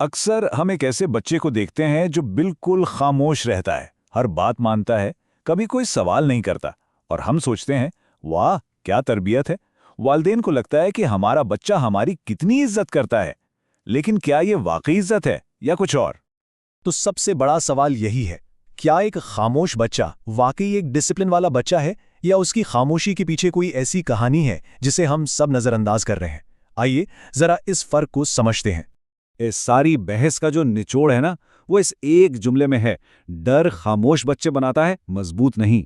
अक्सर हम एक ऐसे बच्चे को देखते हैं जो बिल्कुल खामोश रहता है, हर बात मानता है, कभी कोई सवाल नहीं करता। और हम सोचते हैं, वाह क्या तरबियत है। वालिदैन को लगता है कि हमारा बच्चा हमारी कितनी इज्जत करता है। लेकिन क्या ये वाकई इज्जत है या कुछ और? तो सबसे बड़ा सवाल यही है, क्या एक खामोश बच्चा वाकई एक डिसिप्लिन वाला बच्चा है, या उसकी खामोशी के पीछे कोई ऐसी कहानी है जिसे हम सब नजरअंदाज कर रहे हैं? आइए जरा इस फर्क को समझते हैं। इस सारी बहस का जो निचोड़ है ना, वो इस एक जुमले में है। डर खामोश बच्चे बनाता है, मजबूत नहीं।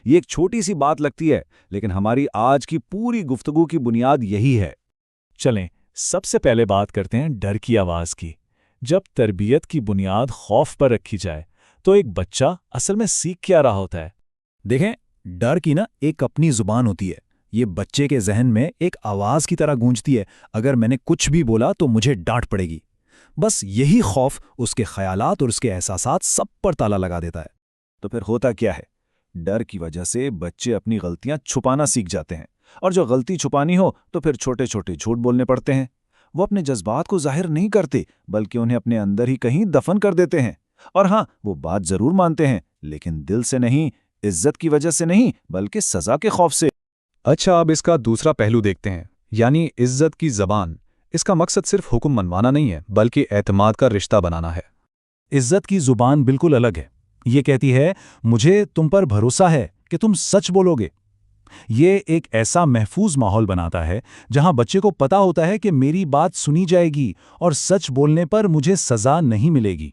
ये एक छोटी सी बात लगती है, लेकिन हमारी आज की पूरी गुफ्तगू की बुनियाद यही है। चलें, सबसे पहले बात करते हैं डर की आवाज़ की। जब तरबियत की बुनियाद खौफ पर रखी जाए तो एक बच्चा असल में सीख क्या रहा होता है? देखें, डर की ना एक अपनी जुबान होती है। ये बच्चे के जहन में एक आवाज की तरह गूंजती है, अगर मैंने कुछ भी बोला तो मुझे डांट पड़ेगी। बस यही खौफ उसके ख्यालात और उसके एहसासात सब पर ताला लगा देता है। तो फिर होता क्या है? डर की वजह से बच्चे अपनी गलतियां छुपाना सीख जाते हैं, और जो गलती छुपानी हो तो फिर छोटे छोटे झूठ बोलने पड़ते हैं। वो अपने जज्बात को जाहिर नहीं करते, बल्कि उन्हें अपने अंदर ही कहीं दफन कर देते हैं। और हाँ, वो बात जरूर मानते हैं, लेकिन दिल से नहीं, इज्जत की वजह से नहीं, बल्कि सजा के खौफ से। अच्छा, अब इसका दूसरा पहलू देखते हैं, यानी इज्जत की ज़बान। इसका मकसद सिर्फ हुक्म मनवाना नहीं है, बल्कि एतमाद का रिश्ता बनाना है। इज्जत की जुबान बिल्कुल अलग है। ये कहती है, मुझे तुम पर भरोसा है कि तुम सच बोलोगे। ये एक ऐसा महफूज माहौल बनाता है जहां बच्चे को पता होता है कि मेरी बात सुनी जाएगी और सच बोलने पर मुझे सजा नहीं मिलेगी।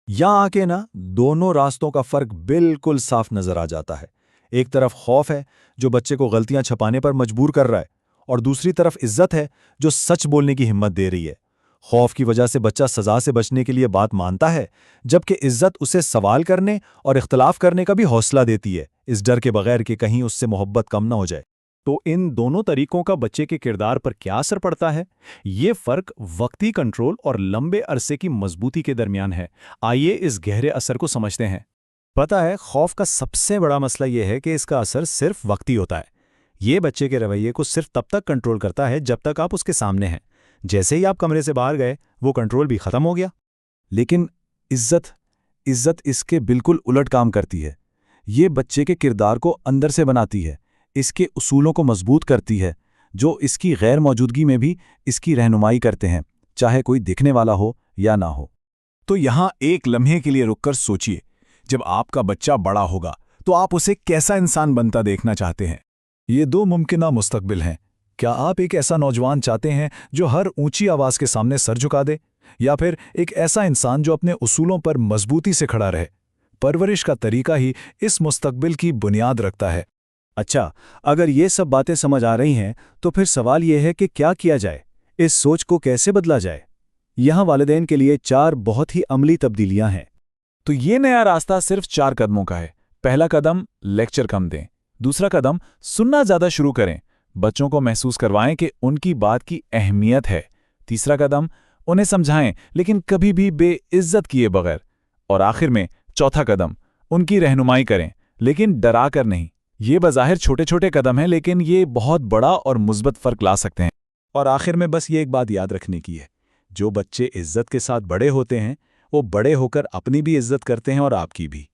यहां आके ना दोनों रास्तों का फर्क बिल्कुल साफ नजर आ जाता है। एक तरफ खौफ है जो बच्चे को गलतियां छुपाने पर मजबूर कर रहा है, और दूसरी तरफ इज्जत है जो सच बोलने की हिम्मत दे रही है। खौफ की वजह से बच्चा सजा से बचने के लिए बात मानता है, जबकि इज्जत उसे सवाल करने और इख्तलाफ करने का भी हौसला देती है, इस डर के बगैर कि कहीं उससे मोहब्बत कम ना हो जाए। तो इन दोनों तरीकों का बच्चे के किरदार पर क्या असर पड़ता है? ये फर्क वक्ती कंट्रोल और लंबे अरसे की मजबूती के दरमियान है। आइए इस गहरे असर को समझते हैं। पता है, खौफ का सबसे बड़ा मसला यह है कि इसका असर सिर्फ वक्ती होता है। ये बच्चे के रवैये को सिर्फ तब तक कंट्रोल करता है जब तक आप उसके सामने हैं। जैसे ही आप कमरे से बाहर गए, वो कंट्रोल भी खत्म हो गया। लेकिन इज्जत इसके बिल्कुल उलट काम करती है। ये बच्चे के किरदार को अंदर से बनाती है, इसके उसूलों को मजबूत करती है, जो इसकी गैर मौजूदगी में भी इसकी रहनुमाई करते हैं, चाहे कोई दिखने वाला हो या ना हो। तो यहाँ एक लम्हे के लिए रुककर सोचिए, जब आपका बच्चा बड़ा होगा तो आप उसे कैसा इंसान बनता देखना चाहते हैं? ये दो मुमकिना मुस्तकबिल हैं। क्या आप एक ऐसा नौजवान चाहते हैं जो हर ऊंची आवाज के सामने सर झुका दे, या फिर एक ऐसा इंसान जो अपने उसूलों पर मजबूती से खड़ा रहे? परवरिश का तरीका ही इस मुस्तकबिल की बुनियाद रखता है। अच्छा, अगर ये सब बातें समझ आ रही हैं, तो फिर सवाल ये है कि क्या किया जाए, इस सोच को कैसे बदला जाए? यहाँ वालिदैन के लिए 4 बहुत ही अमली तब्दीलियां हैं। तो ये नया रास्ता सिर्फ 4 कदमों का है। पहला कदम, लेक्चर कम दें। दूसरा कदम, सुनना ज्यादा शुरू करें, बच्चों को महसूस करवाएं कि उनकी बात की अहमियत है। तीसरा कदम, उन्हें समझाएं लेकिन कभी भी बेइज्जत किए बगैर। और आखिर में चौथा कदम, उनकी रहनुमाई करें लेकिन डरा कर नहीं। ये बज़ाहिर छोटे छोटे कदम हैं, लेकिन ये बहुत बड़ा और मुस्बत फर्क ला सकते हैं। और आखिर में बस ये एक बात याद रखने की है, जो बच्चे इज्जत के साथ बड़े होते हैं वो बड़े होकर अपनी भी इज्जत करते हैं और आपकी भी।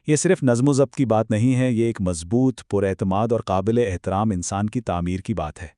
ये सिर्फ नज़्म-ओ-ज़ब्त की बात नहीं है, ये एक मजबूत, पुरएतमाद और काबिल एहतराम इंसान की तामीर की बात है।